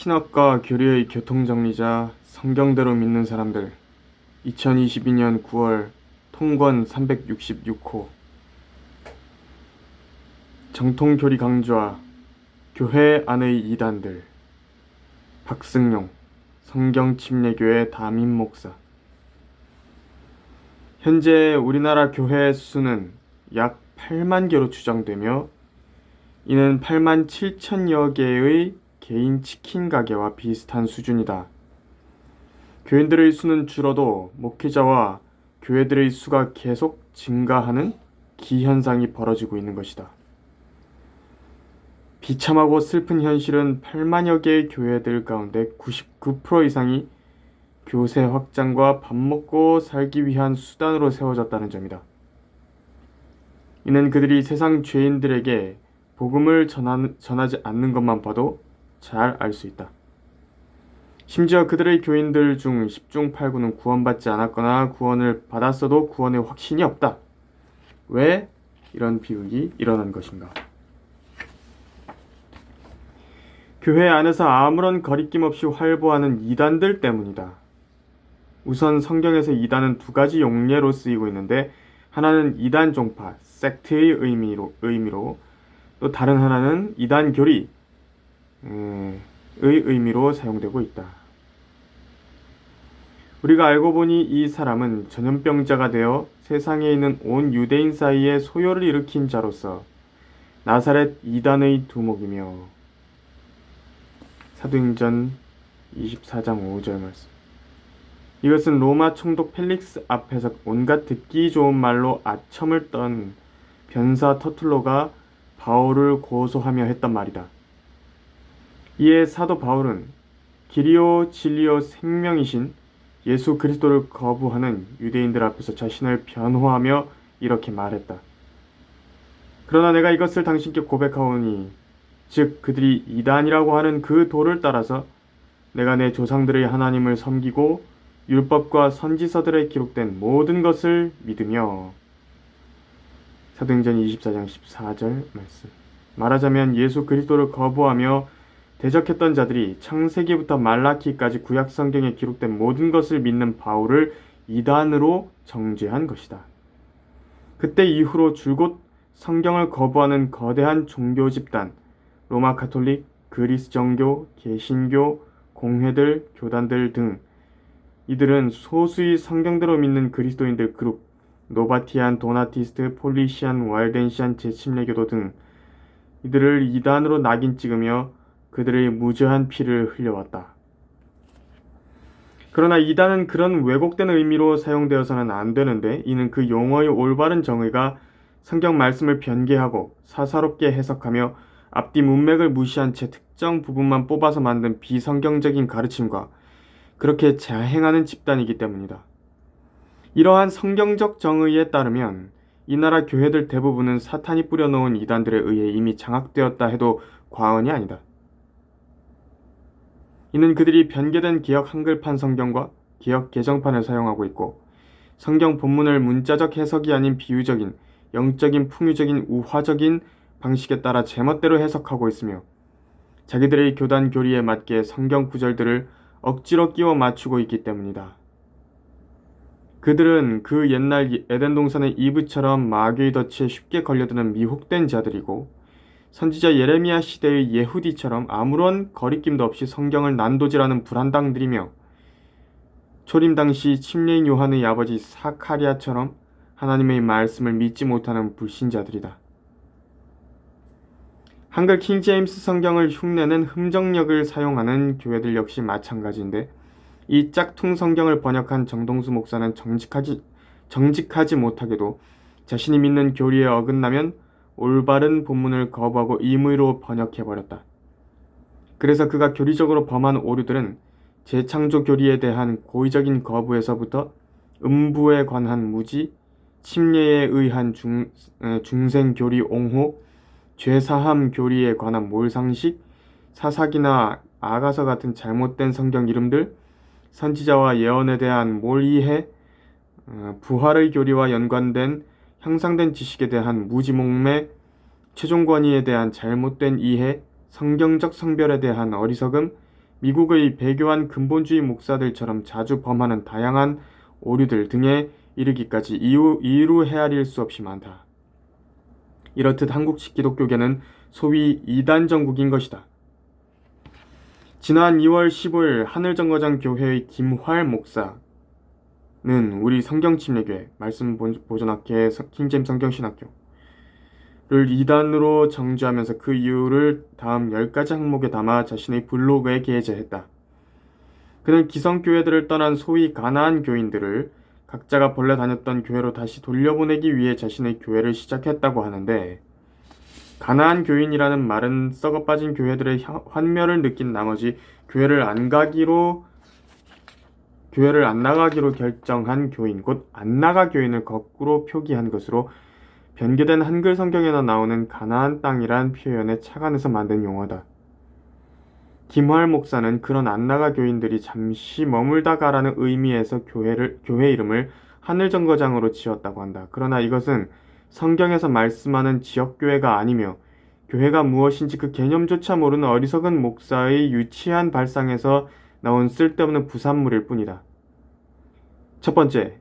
신학과 교리의 교통정리자 성경대로 믿는 사람들 2022년 9월 통권 366호 정통교리 강조와 교회 안의 이단들 박승용 성경침례교회 담임 목사. 현재 우리나라 교회 수는 약 8만 개로 추정되며 이는 8만 7천여 개의 개인 치킨 가게와 비슷한 수준이다. 교인들의 수는 줄어도 목회자와 교회들의 수가 계속 증가하는 기현상이 벌어지고 있는 것이다. 비참하고 슬픈 현실은 8만여 개의 교회들 가운데 99% 이상이 교세 확장과 밥 먹고 살기 위한 수단으로 세워졌다는 점이다. 이는 그들이 세상 죄인들에게 복음을 전하지 않는 것만 봐도 잘 알 수 있다. 심지어 그들의 교인들 중 10중 8구는 구원받지 않았거나 구원을 받았어도 구원의 확신이 없다. 왜 이런 비극이 일어난 것인가? 교회 안에서 아무런 거리낌 없이 활보하는 이단들 때문이다. 우선 성경에서 이단은 두 가지 용례로 쓰이고 있는데 하나는 이단 종파, 섹트의 의미로 또 다른 하나는 이단 교리의 의미로 사용되고 있다. 우리가 알고 보니 이 사람은 전염병자가 되어 세상에 있는 온 유대인 사이에 소요를 일으킨 자로서 나사렛 이단의 두목이며 사도행전 24장 5절 말씀. 이것은 로마 총독 펠릭스 앞에서 온갖 듣기 좋은 말로 아첨을 떤 변사 터툴로가 바울을 고소하며 했던 말이다. 이에 사도 바울은 길이요 진리요 생명이신 예수 그리스도를 거부하는 유대인들 앞에서 자신을 변호하며 이렇게 말했다. 그러나 내가 이것을 당신께 고백하오니 즉 그들이 이단이라고 하는 그 도를 따라서 내가 내 조상들의 하나님을 섬기고 율법과 선지서들에 기록된 모든 것을 믿으며. 사도행전 24장 14절 말씀. 말하자면 예수 그리스도를 거부하며 대적했던 자들이 창세기부터 말라키까지 구약 성경에 기록된 모든 것을 믿는 바울을 이단으로 정죄한 것이다. 그때 이후로 줄곧 성경을 거부하는 거대한 종교 집단, 로마 가톨릭, 그리스 정교, 개신교, 공회들, 교단들 등 이들은 소수의 성경대로 믿는 그리스도인들 그룹, 노바티안, 도나티스트, 폴리시안, 왈덴시안, 재침례교도 등 이들을 이단으로 낙인 찍으며 그들의 무죄한 피를 흘려왔다. 그러나 이단은 그런 왜곡된 의미로 사용되어서는 안 되는데 이는 그 용어의 올바른 정의가 성경 말씀을 변개하고 사사롭게 해석하며 앞뒤 문맥을 무시한 채 특정 부분만 뽑아서 만든 비성경적인 가르침과 그렇게 자행하는 집단이기 때문이다. 이러한 성경적 정의에 따르면 이 나라 교회들 대부분은 사탄이 뿌려놓은 이단들에 의해 이미 장악되었다 해도 과언이 아니다. 이는 그들이 변개된 개역 한글판 성경과 개역 개정판을 사용하고 있고 성경 본문을 문자적 해석이 아닌 비유적인, 영적인, 풍유적인, 우화적인 방식에 따라 제멋대로 해석하고 있으며 자기들의 교단 교리에 맞게 성경 구절들을 억지로 끼워 맞추고 있기 때문이다. 그들은 그 옛날 에덴 동산의 이브처럼 마귀의 덫에 쉽게 걸려드는 미혹된 자들이고 선지자 예레미야 시대의 예후디처럼 아무런 거리낌도 없이 성경을 난도질하는 불한당들이며 초림 당시 침례인 요한의 아버지 사카리아처럼 하나님의 말씀을 믿지 못하는 불신자들이다. 한글 킹제임스 성경을 흉내낸 흠정력을 사용하는 교회들 역시 마찬가지인데 이 짝퉁 성경을 번역한 정동수 목사는 정직하지 못하게도 자신이 믿는 교리에 어긋나면 올바른 본문을 거부하고 임의로 번역해버렸다. 그래서 그가 교리적으로 범한 오류들은 재창조 교리에 대한 고의적인 거부에서부터 음부에 관한 무지, 침례에 의한 중생교리 옹호, 죄사함 교리에 관한 몰상식, 사사기나 아가서 같은 잘못된 성경 이름들, 선지자와 예언에 대한 몰이해, 부활의 교리와 연관된 향상된 지식에 대한 무지몽매, 최종 권위에 대한 잘못된 이해, 성경적 성별에 대한 어리석음, 미국의 배교한 근본주의 목사들처럼 자주 범하는 다양한 오류들 등에 이르기까지 이루 헤아릴 수 없이 많다. 이렇듯 한국식 기독교계는 소위 이단 정국인 것이다. 지난 2월 15일 하늘정거장 교회의 김활 목사는 우리 성경침례교회 말씀보존학회 킹제임스 성경신학교를 이단으로 정죄하면서 그 이유를 다음 10가지 항목에 담아 자신의 블로그에 게재했다. 그는 기성교회들을 떠난 소위 가나안 교인들을 각자가 본래 다녔던 교회로 다시 돌려보내기 위해 자신의 교회를 시작했다고 하는데, 가나안 교인이라는 말은 썩어빠진 교회들의 환멸을 느낀 나머지 교회를 안 나가기로 결정한 교인, 곧 안 나가 교인을 거꾸로 표기한 것으로 변개된 한글 성경에나 나오는 가나안 땅이란 표현에 착안해서 만든 용어다. 김활 목사는 그런 안 나가 교인들이 잠시 머물다 가라는 의미에서 교회 이름을 하늘정거장으로 지었다고 한다. 그러나 이것은 성경에서 말씀하는 지역교회가 아니며 교회가 무엇인지 그 개념조차 모르는 어리석은 목사의 유치한 발상에서 나온 쓸데없는 부산물일 뿐이다. 첫 번째,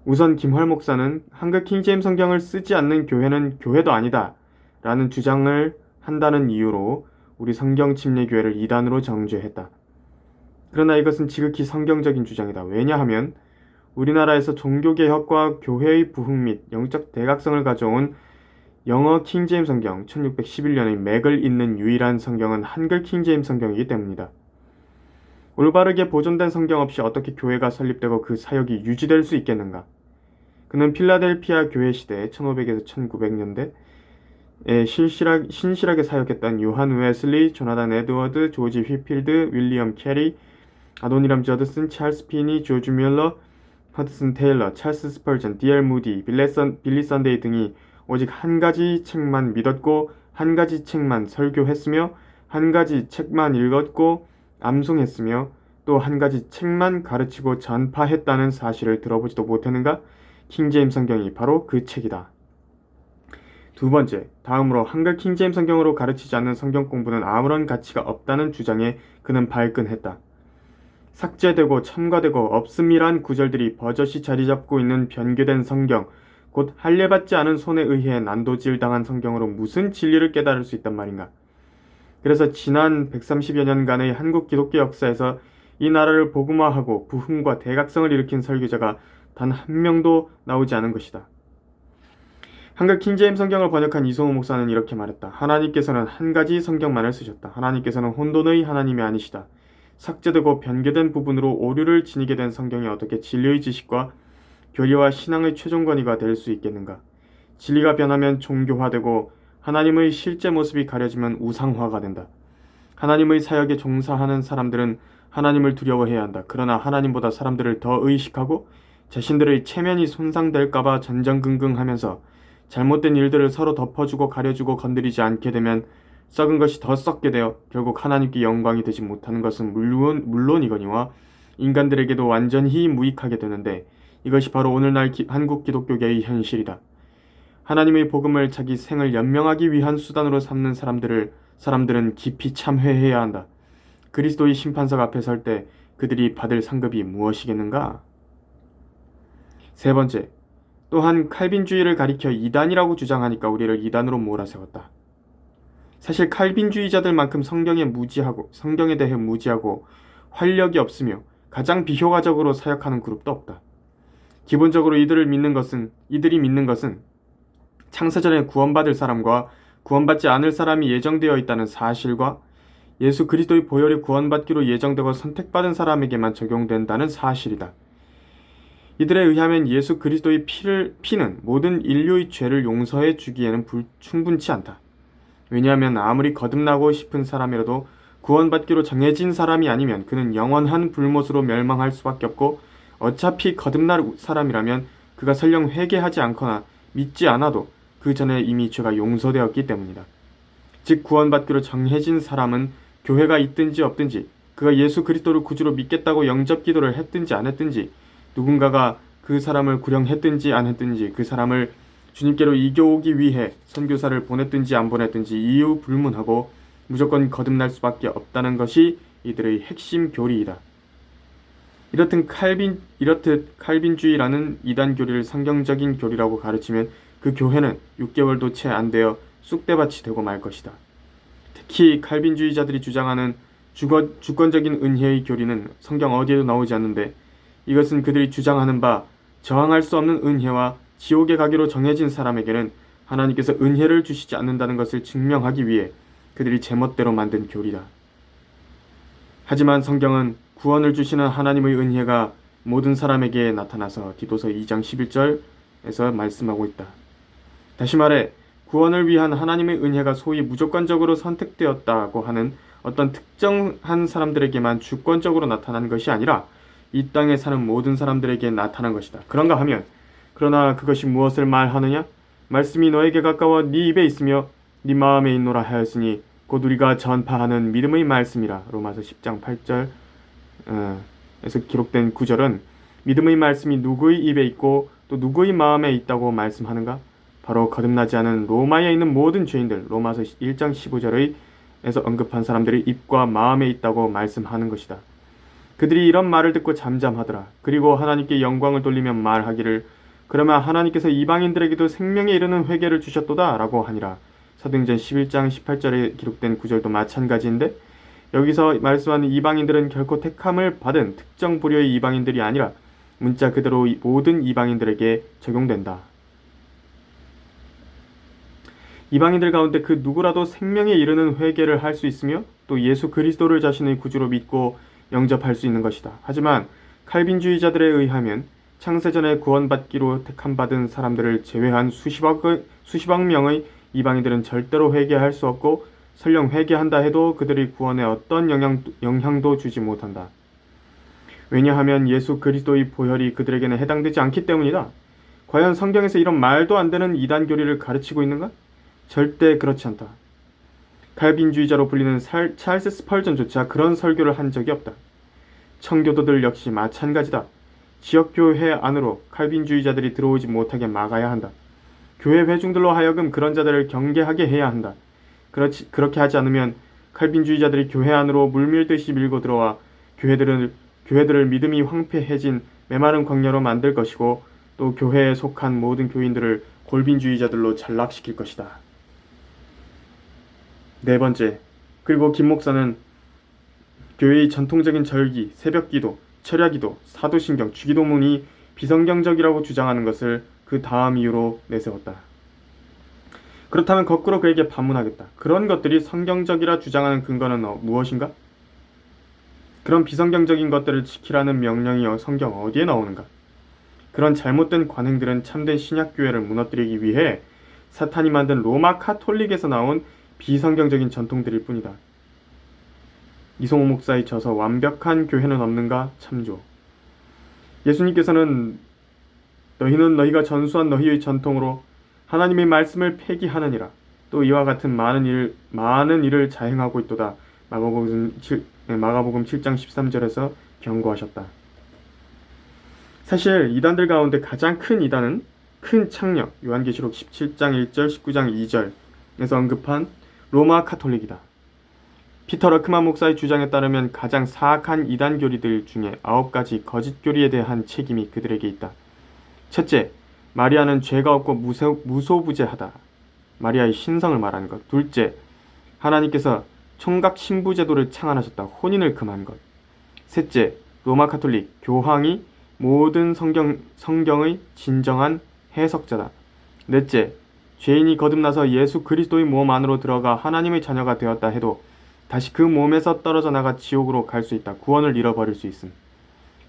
우선 김활 목사는 한글 킹제임스 성경을 쓰지 않는 교회는 교회도 아니다 라는 주장을 한다는 이유로 우리 성경침례교회를 이단으로 정죄했다. 그러나 이것은 지극히 성경적인 주장이다. 왜냐하면 우리나라에서 종교개혁과 교회의 부흥 및 영적 대각성을 가져온 영어 킹제임스 성경 1611년의 맥을 잇는 유일한 성경은 한글 킹제임스 성경이기 때문이다. 올바르게 보존된 성경 없이 어떻게 교회가 설립되고 그 사역이 유지될 수 있겠는가? 그는 필라델피아 교회 시대 1500에서 1900년대 신실하게 사역했던 요한 웨슬리, 조나단 에드워드, 조지 휘필드, 윌리엄 캐리, 아도니람 저드슨, 찰스 피니, 조지 뮬러, 허드슨 테일러, 찰스 스펄전, D.L. 무디, 빌리 선데이 등이 오직 한 가지 책만 믿었고 한 가지 책만 설교했으며 한 가지 책만 읽었고 암송했으며 또 한 가지 책만 가르치고 전파했다는 사실을 들어보지도 못했는가? 킹제임스 성경이 바로 그 책이다. 두 번째, 다음으로 한글 킹제임스 성경으로 가르치지 않는 성경 공부는 아무런 가치가 없다는 주장에 그는 발끈했다. 삭제되고 첨가되고 없음이란 구절들이 버젓이 자리잡고 있는 변개된 성경, 곧 할례받지 않은 손에 의해 난도질당한 성경으로 무슨 진리를 깨달을 수 있단 말인가. 그래서 지난 130여 년간의 한국 기독교 역사에서 이 나라를 복음화하고 부흥과 대각성을 일으킨 설교자가 단 한 명도 나오지 않은 것이다. 한글 킹제임스 성경을 번역한 이성호 목사는 이렇게 말했다. 하나님께서는 한 가지 성경만을 쓰셨다. 하나님께서는 혼돈의 하나님이 아니시다. 삭제되고 변개된 부분으로 오류를 지니게 된 성경이 어떻게 진리의 지식과 교리와 신앙의 최종 권위가 될 수 있겠는가? 진리가 변하면 종교화되고 하나님의 실제 모습이 가려지면 우상화가 된다. 하나님의 사역에 종사하는 사람들은 하나님을 두려워해야 한다. 그러나 하나님보다 사람들을 더 의식하고 자신들의 체면이 손상될까봐 전전긍긍하면서 잘못된 일들을 서로 덮어주고 가려주고 건드리지 않게 되면 썩은 것이 더 썩게 되어 결국 하나님께 영광이 되지 못하는 것은 물론이거니와 인간들에게도 완전히 무익하게 되는데, 이것이 바로 오늘날 한국 기독교계의 현실이다. 하나님의 복음을 자기 생을 연명하기 위한 수단으로 삼는 사람들은 깊이 참회해야 한다. 그리스도의 심판석 앞에 설 때 그들이 받을 상급이 무엇이겠는가? 세 번째, 또한 칼빈주의를 가리켜 이단이라고 주장하니까 우리를 이단으로 몰아세웠다. 사실 칼빈주의자들만큼 성경에 대해 무지하고 활력이 없으며 가장 비효과적으로 사역하는 그룹도 없다. 기본적으로 이들이 믿는 것은 창세전에 구원받을 사람과 구원받지 않을 사람이 예정되어 있다는 사실과 예수 그리스도의 보혈이 구원받기로 예정되고 선택받은 사람에게만 적용된다는 사실이다. 이들에 의하면 예수 그리스도의 피는 모든 인류의 죄를 용서해 주기에는 충분치 않다. 왜냐하면 아무리 거듭나고 싶은 사람이라도 구원받기로 정해진 사람이 아니면 그는 영원한 불못으로 멸망할 수밖에 없고, 어차피 거듭날 사람이라면 그가 설령 회개하지 않거나 믿지 않아도 그 전에 이미 죄가 용서되었기 때문이다. 즉 구원받기로 정해진 사람은 교회가 있든지 없든지, 그가 예수 그리스도를 구주로 믿겠다고 영접기도를 했든지 안 했든지, 누군가가 그 사람을 구령했든지 안 했든지, 그 사람을 주님께로 이겨오기 위해 선교사를 보냈든지 안 보냈든지 이유 불문하고 무조건 거듭날 수밖에 없다는 것이 이들의 핵심 교리이다. 이렇듯 칼빈주의라는 이단 교리를 성경적인 교리라고 가르치면 그 교회는 6개월도 채 안 되어 쑥대밭이 되고 말 것이다. 특히 칼빈주의자들이 주장하는 주권적인 은혜의 교리는 성경 어디에도 나오지 않는데, 이것은 그들이 주장하는 바 저항할 수 없는 은혜와 지옥에 가기로 정해진 사람에게는 하나님께서 은혜를 주시지 않는다는 것을 증명하기 위해 그들이 제멋대로 만든 교리다. 하지만 성경은 구원을 주시는 하나님의 은혜가 모든 사람에게 나타나서 디도서 2장 11절에서 말씀하고 있다. 다시 말해 구원을 위한 하나님의 은혜가 소위 무조건적으로 선택되었다고 하는 어떤 특정한 사람들에게만 주권적으로 나타난 것이 아니라 이 땅에 사는 모든 사람들에게 나타난 것이다. 그런가 하면, 그러나 그것이 무엇을 말하느냐? 말씀이 너에게 가까워 네 입에 있으며 네 마음에 있노라 하였으니 곧 우리가 전파하는 믿음의 말씀이라. 로마서 10장 8절 에서 기록된 구절은 믿음의 말씀이 누구의 입에 있고 또 누구의 마음에 있다고 말씀하는가? 바로 거듭나지 않은 로마에 있는 모든 죄인들, 로마서 1장 15절에서 언급한 사람들의 입과 마음에 있다고 말씀하는 것이다. 그들이 이런 말을 듣고 잠잠하더라. 그리고 하나님께 영광을 돌리며 말하기를, 그러면 하나님께서 이방인들에게도 생명에 이르는 회개를 주셨도다 라고 하니라. 사도행전 11장 18절에 기록된 구절도 마찬가지인데, 여기서 말씀하는 이방인들은 결코 택함을 받은 특정 부류의 이방인들이 아니라 문자 그대로 모든 이방인들에게 적용된다. 이방인들 가운데 그 누구라도 생명에 이르는 회개를 할 수 있으며 또 예수 그리스도를 자신의 구주로 믿고 영접할 수 있는 것이다. 하지만 칼빈주의자들에 의하면 창세전에 구원받기로 택함받은 사람들을 제외한 수십억 명의 이방인들은 절대로 회개할 수 없고, 설령 회개한다 해도 그들의 구원에 어떤 영향도 주지 못한다. 왜냐하면 예수 그리스도의 보혈이 그들에게는 해당되지 않기 때문이다. 과연 성경에서 이런 말도 안 되는 이단 교리를 가르치고 있는가? 절대 그렇지 않다. 칼빈주의자로 불리는 찰스 스펄전조차 그런 설교를 한 적이 없다. 청교도들 역시 마찬가지다. 지역교회 안으로 칼빈주의자들이 들어오지 못하게 막아야 한다. 교회 회중들로 하여금 그런 자들을 경계하게 해야 한다. 그렇게 하지 않으면 칼빈주의자들이 교회 안으로 물밀듯이 밀고 들어와 교회들을 믿음이 황폐해진 메마른 광야로 만들 것이고, 또 교회에 속한 모든 교인들을 골빈주의자들로 전락시킬 것이다. 네 번째, 그리고 김 목사는 교회의 전통적인 절기, 새벽기도, 철야기도, 사도신경, 주기도문이 비성경적이라고 주장하는 것을 그 다음 이유로 내세웠다. 그렇다면 거꾸로 그에게 반문하겠다. 그런 것들이 성경적이라 주장하는 근거는 무엇인가? 그런 비성경적인 것들을 지키라는 명령이 성경 어디에 나오는가? 그런 잘못된 관행들은 참된 신약교회를 무너뜨리기 위해 사탄이 만든 로마 카톨릭에서 나온 비성경적인 전통들일 뿐이다. 이송호 목사의 저서 완벽한 교회는 없는가 참조. 예수님께서는 너희는 너희가 전수한 너희의 전통으로 하나님의 말씀을 폐기하느니라. 또 이와 같은 많은 일을 자행하고 있도다. 마가복음 7장 13절에서 경고하셨다. 사실 이단들 가운데 가장 큰 이단은 큰 창녀, 요한계시록 17장 1절 19장 2절에서 언급한 로마 카톨릭이다. 피터 러크만 목사의 주장에 따르면 가장 사악한 이단 교리들 중에 9가지 거짓 교리에 대한 책임이 그들에게 있다. 첫째, 마리아는 죄가 없고 무소부재하다. 마리아의 신성을 말하는 것. 둘째, 하나님께서 총각 신부 제도를 창안하셨다. 혼인을 금한 것. 셋째, 로마 카톨릭 교황이 모든 성경의 진정한 해석자다. 넷째, 죄인이 거듭나서 예수 그리스도의 몸 안으로 들어가 하나님의 자녀가 되었다 해도 다시 그 몸에서 떨어져 나가 지옥으로 갈 수 있다. 구원을 잃어버릴 수 있음.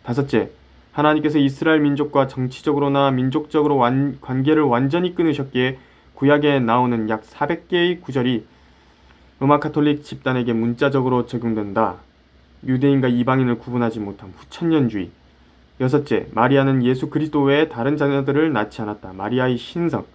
다섯째, 하나님께서 이스라엘 민족과 정치적으로나 민족적으로 관계를 완전히 끊으셨기에 구약에 나오는 약 400개의 구절이 로마 카톨릭 집단에게 문자적으로 적용된다. 유대인과 이방인을 구분하지 못한 후천년주의. 여섯째, 마리아는 예수 그리스도 외에 다른 자녀들을 낳지 않았다. 마리아의 신성.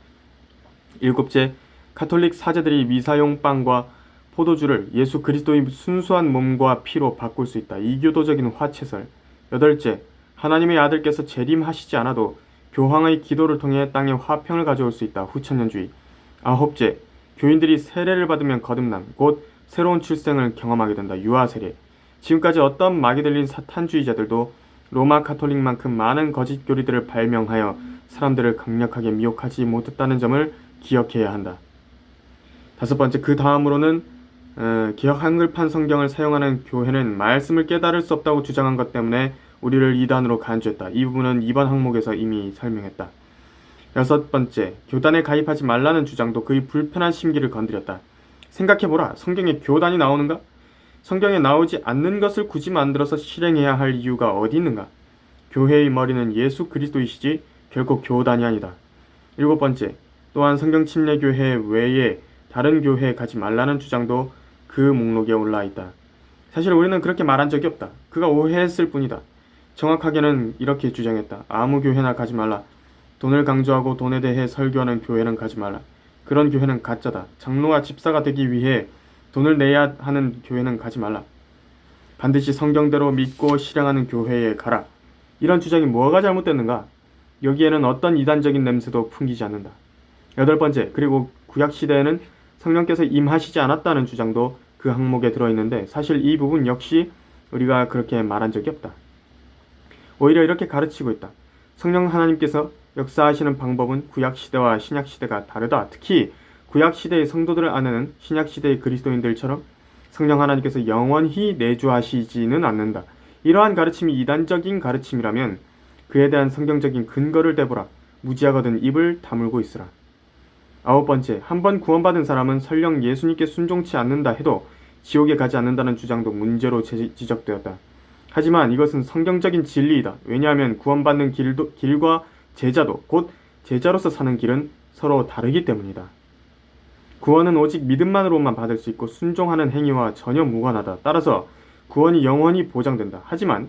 일곱째, 카톨릭 사제들이 미사용 빵과 포도주를 예수 그리스도의 순수한 몸과 피로 바꿀 수 있다. 이교도적인 화채설. 여덟째, 하나님의 아들께서 재림하시지 않아도 교황의 기도를 통해 땅에 화평을 가져올 수 있다. 후천년주의. 아홉째, 교인들이 세례를 받으면 거듭남, 곧 새로운 출생을 경험하게 된다. 유아 세례. 지금까지 어떤 막이 들린 사탄주의자들도 로마 카톨릭만큼 많은 거짓 교리들을 발명하여 사람들을 강력하게 미혹하지 못했다는 점을 기억해야 한다. 다섯 번째, 그 다음으로는 기억 한글판 성경을 사용하는 교회는 말씀을 깨달을 수 없다고 주장한 것 때문에 우리를 이단으로 간주했다. 이 부분은 이번 항목에서 이미 설명했다. 여섯 번째, 교단에 가입하지 말라는 주장도 그의 불편한 심기를 건드렸다. 생각해보라. 성경에 교단이 나오는가? 성경에 나오지 않는 것을 굳이 만들어서 실행해야 할 이유가 어디 있는가? 교회의 머리는 예수 그리스도이시지 결코 교단이 아니다. 일곱 번째, 또한 성경 침례 교회 외에 다른 교회에 가지 말라는 주장도 그 목록에 올라 있다. 사실 우리는 그렇게 말한 적이 없다. 그가 오해했을 뿐이다. 정확하게는 이렇게 주장했다. 아무 교회나 가지 말라. 돈을 강조하고 돈에 대해 설교하는 교회는 가지 말라. 그런 교회는 가짜다. 장로와 집사가 되기 위해 돈을 내야 하는 교회는 가지 말라. 반드시 성경대로 믿고 실행하는 교회에 가라. 이런 주장이 뭐가 잘못됐는가? 여기에는 어떤 이단적인 냄새도 풍기지 않는다. 여덟 번째, 그리고 구약시대에는 성령께서 임하시지 않았다는 주장도 그 항목에 들어있는데 사실 이 부분 역시 우리가 그렇게 말한 적이 없다. 오히려 이렇게 가르치고 있다. 성령 하나님께서 역사하시는 방법은 구약시대와 신약시대가 다르다. 특히 구약시대의 성도들을 아내는 신약시대의 그리스도인들처럼 성령 하나님께서 영원히 내주하시지는 않는다. 이러한 가르침이 이단적인 가르침이라면 그에 대한 성경적인 근거를 대보라. 무지하거든 입을 다물고 있으라. 아홉 번째, 한 번 구원받은 사람은 설령 예수님께 순종치 않는다 해도 지옥에 가지 않는다는 주장도 문제로 지적되었다. 하지만 이것은 성경적인 진리이다. 왜냐하면 구원받는 길과 제자도 곧 제자로서 사는 길은 서로 다르기 때문이다. 구원은 오직 믿음만으로만 받을 수 있고 순종하는 행위와 전혀 무관하다. 따라서 구원이 영원히 보장된다. 하지만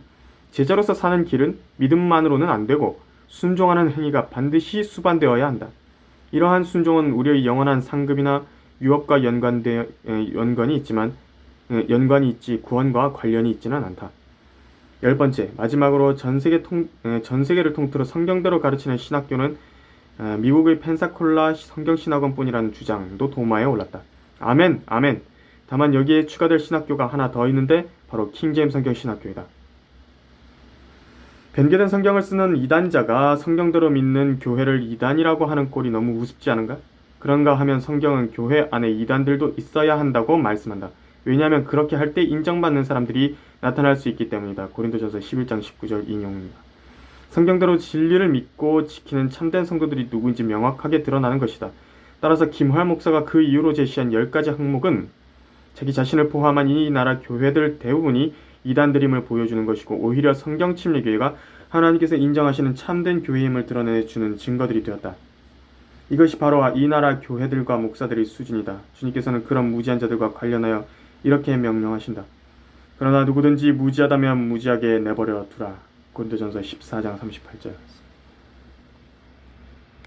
제자로서 사는 길은 믿음만으로는 안 되고 순종하는 행위가 반드시 수반되어야 한다. 이러한 순종은 우리의 영원한 상급이나 유업과 연관이 있지 구원과 관련이 있지는 않다. 열 번째, 마지막으로 전 세계를 통틀어 성경대로 가르치는 신학교는 미국의 펜사콜라 성경신학원뿐이라는 주장도 도마에 올랐다. 아멘, 아멘. 다만 여기에 추가될 신학교가 하나 더 있는데 바로 킹제임스 성경신학교이다. 변개된 성경을 쓰는 이단자가 성경대로 믿는 교회를 이단이라고 하는 꼴이 너무 우습지 않은가? 그런가 하면 성경은 교회 안에 이단들도 있어야 한다고 말씀한다. 왜냐하면 그렇게 할 때 인정받는 사람들이 나타날 수 있기 때문이다. 고린도전서 11장 19절 인용입니다. 성경대로 진리를 믿고 지키는 참된 성도들이 누구인지 명확하게 드러나는 것이다. 따라서 김활 목사가 그 이유로 제시한 10가지 항목은 자기 자신을 포함한 이 나라 교회들 대부분이 이단들임을 보여주는 것이고 오히려 성경 침례교회가 하나님께서 인정하시는 참된 교회임을 드러내주는 증거들이 되었다. 이것이 바로 이 나라 교회들과 목사들의 수준이다. 주님께서는 그런 무지한 자들과 관련하여 이렇게 명령하신다. 그러나 누구든지 무지하다면 무지하게 내버려 두라. 고린도전서 14장 38절.